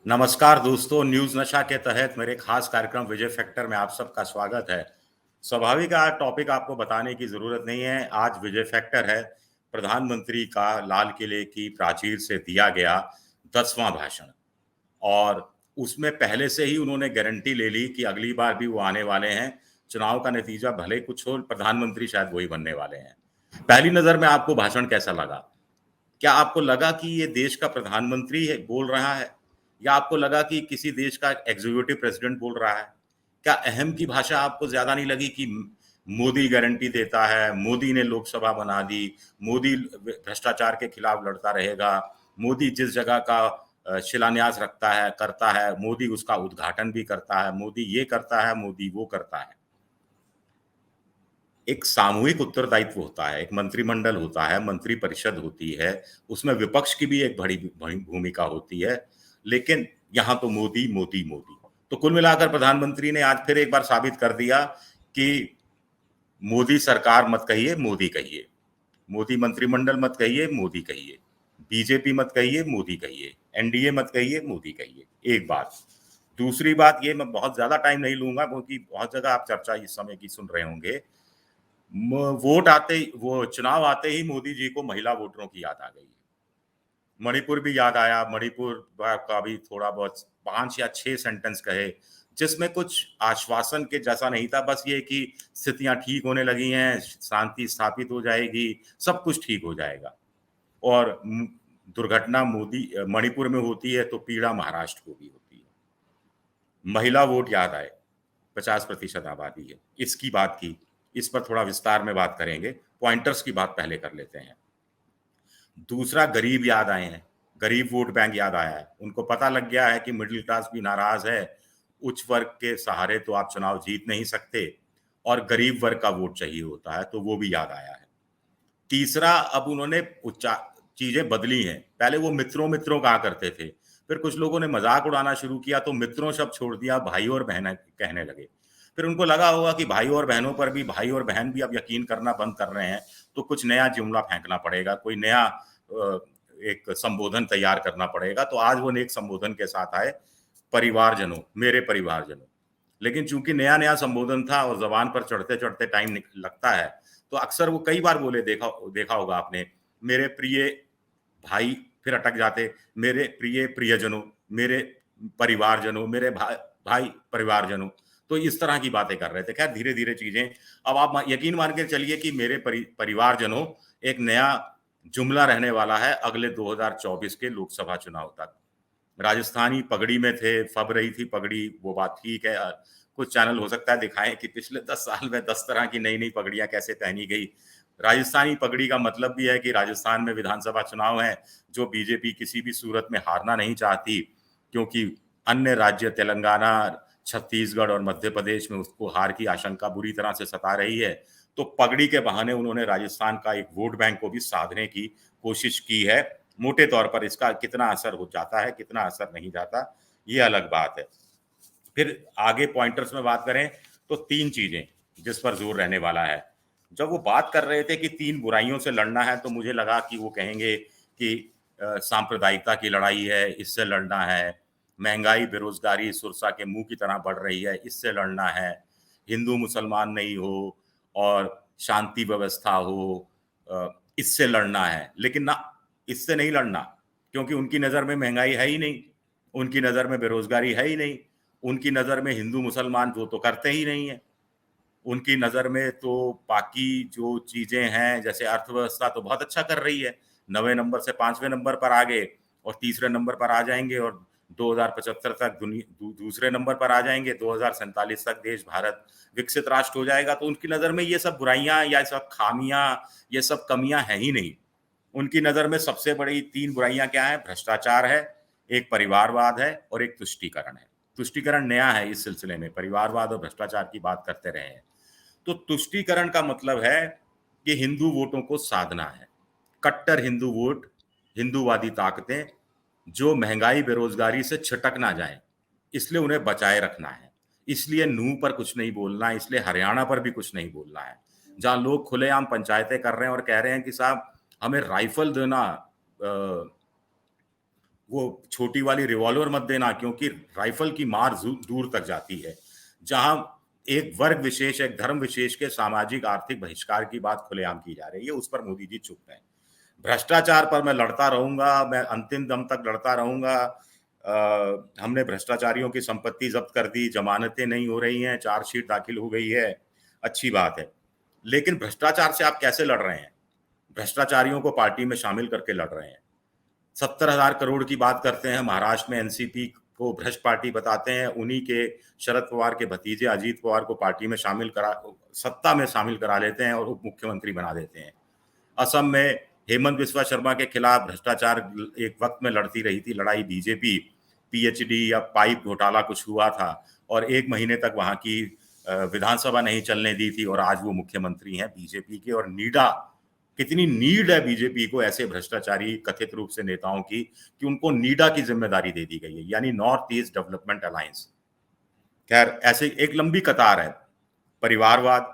नमस्कार दोस्तों, न्यूज़ नशा के तहत मेरे खास कार्यक्रम विजय फैक्टर में आप सबका स्वागत है। स्वाभाविक है, आज टॉपिक आपको बताने की ज़रूरत नहीं है। आज विजय फैक्टर है, प्रधानमंत्री का लाल किले की प्राचीर से दिया गया 10वां भाषण। और उसमें पहले से ही उन्होंने गारंटी ले ली कि अगली बार भी वो आने वाले हैं। चुनाव का नतीजा भले कुछ हो, प्रधानमंत्री शायद वही बनने वाले हैं। पहली नज़र में आपको भाषण कैसा लगा? क्या आपको लगा कि ये देश का प्रधानमंत्री है बोल रहा है, या आपको लगा कि किसी देश का एग्जीक्यूटिव प्रेसिडेंट बोल रहा है? क्या अहम की भाषा आपको ज्यादा नहीं लगी कि मोदी गारंटी देता है, मोदी ने लोकसभा बना दी, मोदी भ्रष्टाचार के खिलाफ लड़ता रहेगा, मोदी जिस जगह का शिलान्यास रखता है करता है, मोदी उसका उद्घाटन भी करता है, मोदी ये करता है, मोदी वो करता है। एक सामूहिक उत्तरदायित्व होता है, एक मंत्रिमंडल होता है, मंत्रिपरिषद होती है, उसमें विपक्ष की भी एक बड़ी बड़ी भूमिका होती है, लेकिन यहाँ तो मोदी, मोदी, मोदी। तो कुल मिलाकर प्रधानमंत्री ने आज फिर एक बार साबित कर दिया कि मोदी सरकार मत कहिए, मोदी कहिए। मोदी मंत्रिमंडल मत कहिए, मोदी कहिए। बीजेपी मत कहिए, मोदी कहिए। एनडीए मत कहिए, मोदी कहिए। एक बात। दूसरी बात ये, मैं बहुत ज़्यादा टाइम नहीं लूँगा क्योंकि बहुत जगह आप चर्चा इस समय की सुन रहे होंगे। वोट आते ही, वो चुनाव आते ही मोदी जी को महिला वोटरों की याद आ गई। मणिपुर भी याद आया। मणिपुर का भी थोड़ा बहुत 5 या 6 सेंटेंस कहे, जिसमें कुछ आश्वासन के जैसा नहीं था। बस ये कि स्थितियां ठीक होने लगी हैं, शांति स्थापित हो जाएगी, सब कुछ ठीक हो जाएगा। और दुर्घटना मोदी मणिपुर में होती है तो पीड़ा महाराष्ट्र को भी होती है। महिला वोट याद आए, 50% आबादी है। इसकी बात की, इस पर थोड़ा विस्तार में बात करेंगे। पॉइंटर्स की बात पहले कर लेते हैं। दूसरा, गरीब याद आए हैं, गरीब वोट बैंक याद आया है। उनको पता लग गया है कि मिडिल क्लास भी नाराज है, उच्च वर्ग के सहारे तो आप चुनाव जीत नहीं सकते, और गरीब वर्ग का वोट चाहिए होता है, तो वो भी याद आया है। तीसरा, अब उन्होंने चीजें बदली हैं। पहले वो मित्रों मित्रों कहा करते थे, फिर कुछ लोगों ने मजाक उड़ाना शुरू किया तो मित्रों शब्द छोड़ दिया, भाई और बहन कहने लगे। फिर उनको लगा होगा कि भाई और बहनों पर भी, भाई और बहन भी अब यकीन करना बंद कर रहे हैं, तो कुछ नया जुमला फेंकना पड़ेगा, कोई नया एक संबोधन तैयार करना पड़ेगा। तो आज वो नेक संबोधन के साथ आए, परिवारजनों, मेरे परिवारजनों। लेकिन चूंकि नया नया संबोधन था और जबान पर चढ़ते चढ़ते टाइम लगता है, तो अक्सर वो कई बार बोले, देखा देखा होगा आपने, मेरे प्रिय भाई, फिर अटक जाते, मेरे प्रिय प्रियजनों, मेरे परिवारजनों, मेरे भाई भाई परिवारजनों। तो इस तरह की बातें कर रहे थे। खैर, धीरे धीरे चीजें, अब आप यकीन मान के चलिए कि मेरे परिवारजनों एक नया जुमला रहने वाला है अगले 2024 के लोकसभा चुनाव तक। राजस्थानी पगड़ी में थे, फब रही थी पगड़ी, वो बात ठीक है। कुछ चैनल हो सकता है दिखाएं कि पिछले 10 साल में 10 तरह की नई नई पगड़ियां कैसे पहनी गई। राजस्थानी पगड़ी का मतलब भी है कि राजस्थान में विधानसभा चुनाव है, जो बीजेपी किसी भी सूरत में हारना नहीं चाहती, क्योंकि अन्य राज्य तेलंगाना, छत्तीसगढ़ और मध्य प्रदेश में उसको हार की आशंका बुरी तरह से सता रही है। तो पगड़ी के बहाने उन्होंने राजस्थान का एक वोट बैंक को भी साधने की कोशिश की है। मोटे तौर पर इसका कितना असर हो जाता है, कितना असर नहीं जाता, ये अलग बात है। फिर आगे पॉइंटर्स में बात करें तो 3 चीजें जिस पर जोर रहने वाला है। जब वो बात कर रहे थे कि 3 बुराइयों से लड़ना है, तो मुझे लगा कि वो कहेंगे कि सांप्रदायिकता की लड़ाई है, इससे लड़ना है, महंगाई बेरोजगारी सुरसा के मुंह की तरह बढ़ रही है, इससे लड़ना है, हिंदू मुसलमान नहीं हो और शांति व्यवस्था हो, इससे लड़ना है। लेकिन ना, इससे नहीं लड़ना, क्योंकि उनकी नज़र में महंगाई है ही नहीं, उनकी नज़र में बेरोजगारी है ही नहीं, उनकी नज़र में हिंदू मुसलमान वो तो करते ही नहीं है, उनकी नज़र में तो बाकी जो चीज़ें हैं, जैसे अर्थव्यवस्था तो बहुत अच्छा कर रही है, 9वें नंबर से 5वें नंबर पर आ गए और तीसरे नंबर पर आ जाएंगे, और 2075 तक दूसरे नंबर पर आ जाएंगे, 2047 तक देश भारत विकसित राष्ट्र हो जाएगा। तो उनकी नज़र में ये सब बुराइयां या सब खामियां, ये सब कमियां हैं ही नहीं। उनकी नज़र में सबसे बड़ी 3 बुराइयां क्या है? भ्रष्टाचार है, एक परिवारवाद है और एक तुष्टीकरण है। तुष्टीकरण नया है इस सिलसिले में, परिवारवाद और भ्रष्टाचार की बात करते रहे हैं। तो तुष्टीकरण का मतलब है कि हिंदू वोटों को साधना है, कट्टर हिंदू वोट, हिंदूवादी ताकतें जो महंगाई बेरोजगारी से छिटक ना जाए, इसलिए उन्हें बचाए रखना है। इसलिए नूह पर कुछ नहीं बोलना है, इसलिए हरियाणा पर भी कुछ नहीं बोलना है, जहां लोग खुलेआम पंचायतें कर रहे हैं और कह रहे हैं कि साहब हमें राइफल देना वो छोटी वाली रिवॉल्वर मत देना, क्योंकि राइफल की मार दूर तक जाती है। जहां एक वर्ग विशेष, एक धर्म विशेष के सामाजिक आर्थिक बहिष्कार की बात खुलेआम की जा रही है, उस पर मोदी जी चुप हैं। भ्रष्टाचार पर मैं लड़ता रहूंगा, मैं अंतिम दम तक लड़ता रहूंगा। हमने भ्रष्टाचारियों की संपत्ति जब्त कर दी, जमानतें नहीं हो रही हैं, चार्जशीट दाखिल हो गई है, अच्छी बात है। लेकिन भ्रष्टाचार से आप कैसे लड़ रहे हैं? भ्रष्टाचारियों को पार्टी में शामिल करके लड़ रहे हैं। 70,000 करोड़ की बात करते हैं, महाराष्ट्र में एनसीपी को भ्रष्ट पार्टी बताते हैं, उन्हीं के शरद पवार के भतीजे अजीत पवार को पार्टी में शामिल करा, सत्ता में शामिल करा लेते हैं और उप मुख्यमंत्री बना देते हैं। असम में हेमंत बिस्वा शर्मा के खिलाफ भ्रष्टाचार एक वक्त में लड़ती रही थी लड़ाई बीजेपी, पीएचडी या पाइप घोटाला कुछ हुआ था और 1 महीने तक वहां की विधानसभा नहीं चलने दी थी और आज वो मुख्यमंत्री हैं बीजेपी के। और नीडा, कितनी नीड है बीजेपी को ऐसे भ्रष्टाचारी कथित रूप से नेताओं की कि उनको नीडा की जिम्मेदारी दे दी गई है, यानी नॉर्थ ईस्ट डेवलपमेंट अलायंस। खैर, ऐसे एक लंबी कतार है। परिवारवाद,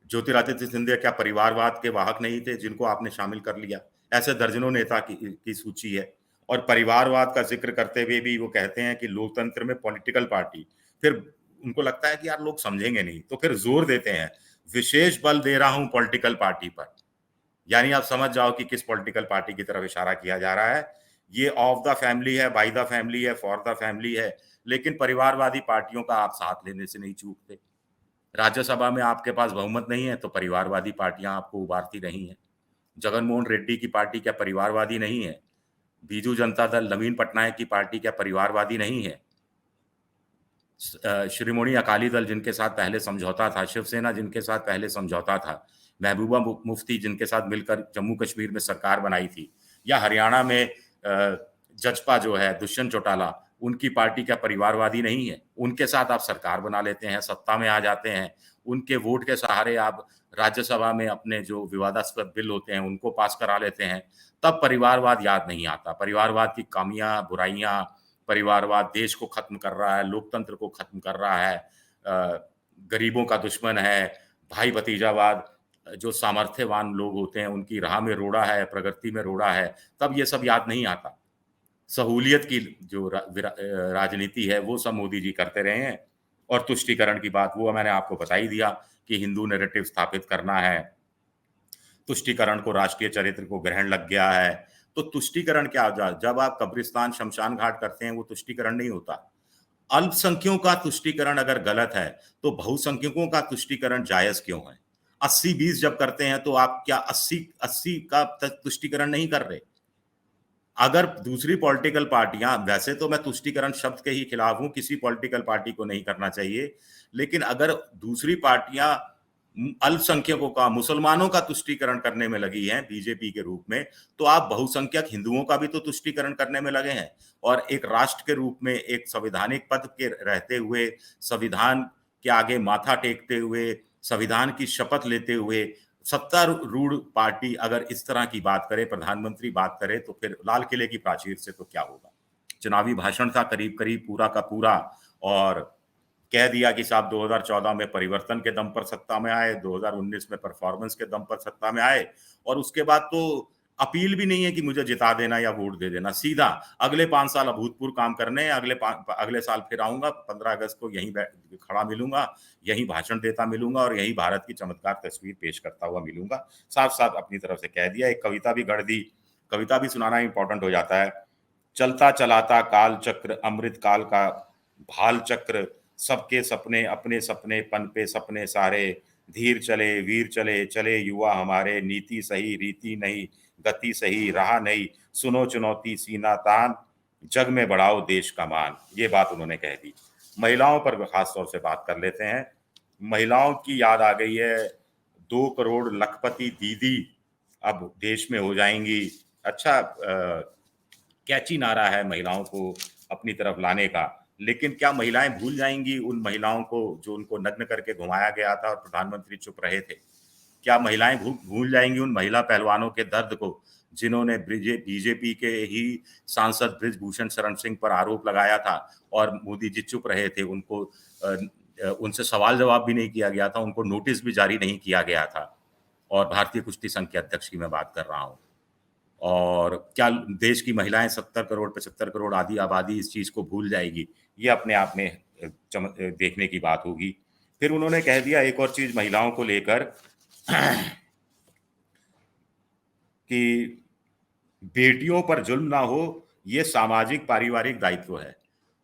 ज्योतिरादित्य सिंधिया क्या परिवारवाद के वाहक नहीं थे जिनको आपने शामिल कर लिया? ऐसे दर्जनों नेता की सूची है। और परिवारवाद का जिक्र करते हुए भी वो कहते हैं कि लोकतंत्र में पॉलिटिकल पार्टी, फिर उनको लगता है कि यार लोग समझेंगे नहीं, तो फिर जोर देते हैं विशेष बल दे रहा हूं पॉलिटिकल पार्टी पर। यानी आप समझ जाओ कि किस पॉलिटिकल पार्टी की तरफ इशारा किया जा रहा है। ये ऑफ द फैमिली है, बाय द फैमिली है, फॉर द फैमिली है, लेकिन परिवारवादी पार्टियों का आप साथ लेने से नहीं चूकते। राज्यसभा में आपके पास बहुमत नहीं है तो परिवारवादी पार्टियां आपको उबारती रही हैं। जगनमोहन रेड्डी की पार्टी क्या परिवारवादी नहीं है? बीजू जनता दल, नवीन पटनायक की पार्टी क्या परिवारवादी नहीं है? शिरोमणि अकाली दल जिनके साथ पहले समझौता था, शिवसेना जिनके साथ पहले समझौता था, महबूबा मुफ्ती जिनके साथ मिलकर जम्मू कश्मीर में सरकार बनाई थी, या हरियाणा में जजपा जो है दुष्यंत चौटाला, उनकी पार्टी क्या परिवारवादी नहीं है? उनके साथ आप सरकार बना लेते हैं, सत्ता में आ जाते हैं, उनके वोट के सहारे आप राज्यसभा में अपने जो विवादास्पद बिल होते हैं उनको पास करा लेते हैं। तब परिवारवाद याद नहीं आता। परिवारवाद की खामियां, बुराइयां, परिवारवाद देश को खत्म कर रहा है, लोकतंत्र को खत्म कर रहा है, गरीबों का दुश्मन है, भाई भतीजावाद, जो सामर्थ्यवान लोग होते हैं उनकी राह में रोड़ा है, प्रगति में रोड़ा है, तब ये सब याद नहीं आता। सहूलियत की जो राजनीति है वो सब मोदी जी करते रहे हैं। और तुष्टीकरण की बात वो मैंने आपको बता ही दिया कि हिंदू नैरेटिव स्थापित करना है, तुष्टीकरण को राष्ट्रीय चरित्र को ग्रहण लग गया है। तो तुष्टीकरण क्या होता है? जब आप कब्रिस्तान शमशान घाट करते हैं वो तुष्टीकरण नहीं होता। अल्पसंख्यकों का तुष्टीकरण अगर गलत है तो बहुसंख्यकों का तुष्टीकरण जायज क्यों है? 80-20 जब करते हैं तो आप क्या 80-80 का तुष्टीकरण नहीं कर रहे? अगर दूसरी पॉलिटिकल पार्टियां, वैसे तो मैं तुष्टीकरण शब्द के ही खिलाफ हूं, किसी पॉलिटिकल पार्टी को नहीं करना चाहिए, लेकिन अगर दूसरी पार्टियां अल्पसंख्यकों का, मुसलमानों का तुष्टीकरण करने में लगी हैं बीजेपी के रूप में, तो आप बहुसंख्यक हिंदुओं का भी तो तुष्टीकरण करने में लगे हैं। और एक राष्ट्र के रूप में, एक संवैधानिक पद के रहते हुए, संविधान के आगे माथा टेकते हुए, संविधान की शपथ लेते हुए, सत्तारूढ़ पार्टी अगर इस तरह की बात करे, प्रधानमंत्री बात करे, तो फिर लाल किले की प्राचीर से तो क्या होगा? चुनावी भाषण था करीब करीब पूरा का पूरा, और कह दिया कि साहब 2014 में परिवर्तन के दम पर सत्ता में आए, 2019 में परफॉर्मेंस के दम पर सत्ता में आए, और उसके बाद तो अपील भी नहीं है कि मुझे जिता देना या वोट दे देना, सीधा अगले 5 साल अभूतपूर्व काम करने हैं, अगले साल फिर आऊंगा, 15 अगस्त को यहीं खड़ा मिलूंगा, यहीं भाषण देता मिलूंगा और यहीं भारत की चमत्कार तस्वीर पेश करता हुआ मिलूंगा। साफ साफ अपनी तरफ से कह दिया। एक कविता भी गढ़ दी, कविता भी सुनाना इंपॉर्टेंट हो जाता है। चलता चलाता काल चक्र, अमृत काल का भाल चक्र, सबके सपने अपने सपने, पन पे सपने सारे, धीर चले वीर चले, चले युवा हमारे, नीति सही रीति नहीं, गति सही राह नहीं, सुनो चुनौती सीना तान, जग में बढ़ाओ देश का मान। ये बात उन्होंने कह दी। महिलाओं पर खास तौर से बात कर लेते हैं। महिलाओं की याद आ गई है। 2 करोड़ लखपति दीदी अब देश में हो जाएंगी। अच्छा, कैची नारा है महिलाओं को अपनी तरफ लाने का, लेकिन क्या महिलाएं भूल जाएंगी उन महिलाओं को जो उनको नग्न करके घुमाया गया था और प्रधानमंत्री चुप रहे थे? क्या महिलाएं भूल जाएंगी उन महिला पहलवानों के दर्द को जिन्होंने बीजेपी के ही सांसद ब्रिजभूषण शरण सिंह पर आरोप लगाया था और मोदी जी चुप रहे थे? उनको उनसे सवाल जवाब भी नहीं किया गया था, उनको नोटिस भी जारी नहीं किया गया था। और भारतीय कुश्ती संघ के अध्यक्ष की मैं बात कर रहा हूं। और क्या देश की महिलाएं 70 करोड़ 75 करोड़ आधी आबादी इस चीज को भूल जाएगी? ये अपने आप में देखने की बात होगी। फिर उन्होंने कह दिया एक और चीज महिलाओं को लेकर कि बेटियों पर जुल्म ना हो, ये सामाजिक पारिवारिक दायित्व है।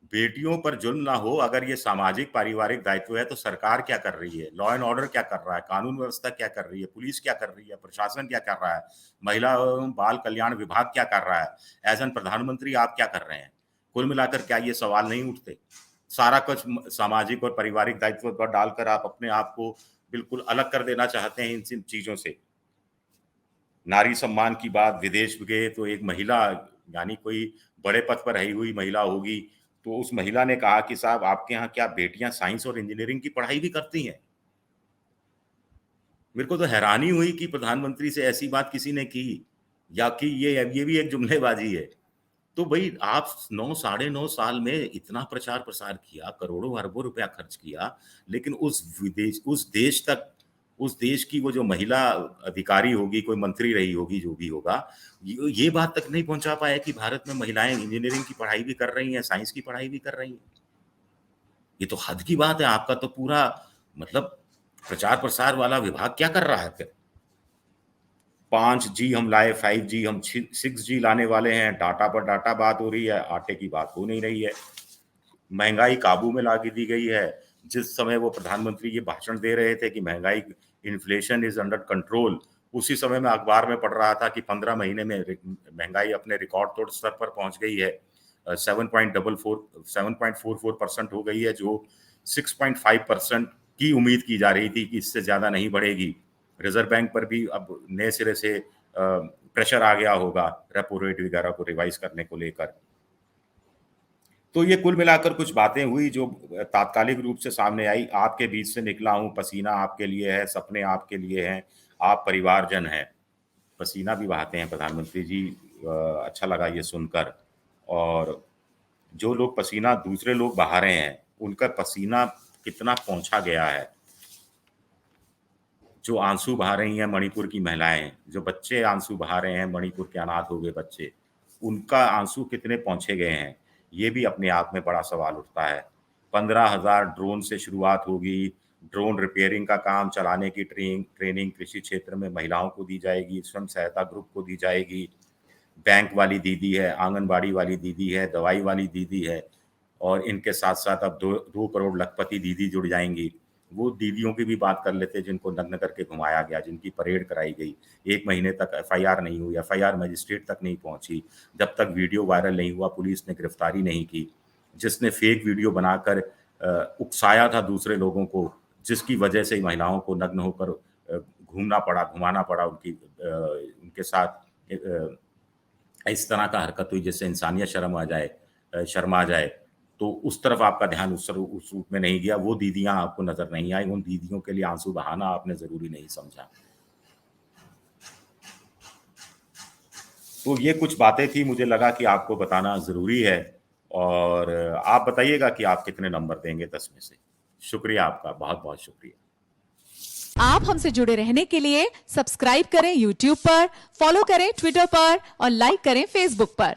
बेटियों पर जुल्म ना हो, अगर ये सामाजिक पारिवारिक दायित्व है तो सरकार क्या कर रही है? लॉ एंड ऑर्डर क्या कर रहा है? कानून व्यवस्था क्या कर रही है? पुलिस क्या कर रही है? प्रशासन क्या कर रहा है? महिला एवं बाल कल्याण विभाग क्या कर रहा है? एज एन प्रधानमंत्री आप क्या कर रहे हैं? कुल मिलाकर क्या ये सवाल नहीं उठते? सारा कुछ सामाजिक और पारिवारिक दायित्व पर डालकर आप अपने आप को बिल्कुल अलग कर देना चाहते हैं इन चीजों से। नारी सम्मान की बात, विदेश गए तो एक महिला, यानी कोई बड़े पद पर रही हुई महिला होगी, तो उस महिला ने कहा कि साहब आपके यहाँ क्या बेटियां साइंस और इंजीनियरिंग की पढ़ाई भी करती हैं? मेरे को तो हैरानी हुई कि प्रधानमंत्री से ऐसी बात किसी ने की, या कि ये भी एक जुमलेबाजी है। तो भाई आप 9 साढ़े 9 साल में इतना प्रचार प्रसार किया, करोड़ों अरबों रुपया खर्च किया, लेकिन उस देश की वो जो महिला अधिकारी होगी, कोई मंत्री रही होगी, जो भी होगा, ये बात तक नहीं पहुंचा पाया कि भारत में महिलाएं इंजीनियरिंग की पढ़ाई भी कर रही हैं, साइंस की पढ़ाई भी कर रही हैं। ये तो हद की बात है। आपका तो पूरा मतलब प्रचार प्रसार वाला विभाग क्या कर रहा है फिर? 5G हम लाए, 5G हम 6G लाने वाले हैं, डाटा पर डाटा बात हो रही है, आटे की बात हो नहीं रही है। महंगाई काबू में ला के दी गई है। जिस समय वो प्रधानमंत्री ये भाषण दे रहे थे कि महंगाई, इन्फ्लेशन इज अंडर कंट्रोल, उसी समय मैं अखबार में पढ़ रहा था कि 15 महीने में महंगाई अपने रिकॉर्ड तोड़ स्तर पर पहुंच गई है। 7.44% हो गई है, जो 6.5% की उम्मीद की जा रही थी कि इससे ज्यादा नहीं बढ़ेगी। रिजर्व बैंक पर भी अब नए सिरे से प्रेशर आ गया होगा रेपो रेट वगैरह को रिवाइज करने को लेकर। तो ये कुल मिलाकर कुछ बातें हुई जो तात्कालिक रूप से सामने आई। आपके बीच से निकला हूं, पसीना आपके लिए है, सपने आपके लिए हैं, आप परिवारजन हैं। पसीना भी बहाते हैं प्रधानमंत्री जी, अच्छा लगा ये सुनकर। और जो लोग पसीना दूसरे लोग बहा रहे हैं, उनका पसीना कितना पहुंचा गया है। जो आंसू बहा रही हैं मणिपुर की महिलाएं, जो बच्चे आंसू बहा रहे हैं, मणिपुर के अनाथ हो गए बच्चे, उनका आंसू कितने पहुंचे गए हैं, ये भी अपने आप में बड़ा सवाल उठता है। 15,000 ड्रोन से शुरुआत होगी। ड्रोन रिपेयरिंग का काम चलाने की ट्रेनिंग कृषि क्षेत्र में महिलाओं को दी जाएगी, स्वयं सहायता ग्रुप को दी जाएगी। बैंक वाली दीदी है, आंगनबाड़ी वाली दीदी है, दवाई वाली दीदी है, और इनके साथ साथ अब 2 करोड़ लखपति दीदी जुड़ जाएंगी। वो दीदियों की भी बात कर लेते हैं जिनको नग्न करके घुमाया गया, जिनकी परेड कराई गई। 1 महीने तक एफआईआर नहीं हुई, एफआईआर मजिस्ट्रेट तक नहीं पहुंची। जब तक वीडियो वायरल नहीं हुआ, पुलिस ने गिरफ्तारी नहीं की। जिसने फेक वीडियो बनाकर उकसाया था दूसरे लोगों को, जिसकी वजह से महिलाओं को नग्न होकर घुमाना पड़ा उनके साथ इस तरह का हरकत हुई जिससे इंसानियत शर्म आ जाए। तो उस तरफ आपका ध्यान उस रूप में नहीं गया। वो दीदियां आपको नजर नहीं आई। उन दीदियों के लिए आंसू बहाना आपने जरूरी नहीं समझा। तो ये कुछ बातें थी, मुझे लगा कि आपको बताना जरूरी है। और आप बताइएगा कि आप कितने नंबर देंगे 10 में से। शुक्रिया आपका, बहुत बहुत शुक्रिया। आप हमसे जुड़े रहने के लिए सब्सक्राइब करें YouTube पर, फॉलो करें ट्विटर पर और लाइक करें Facebook पर।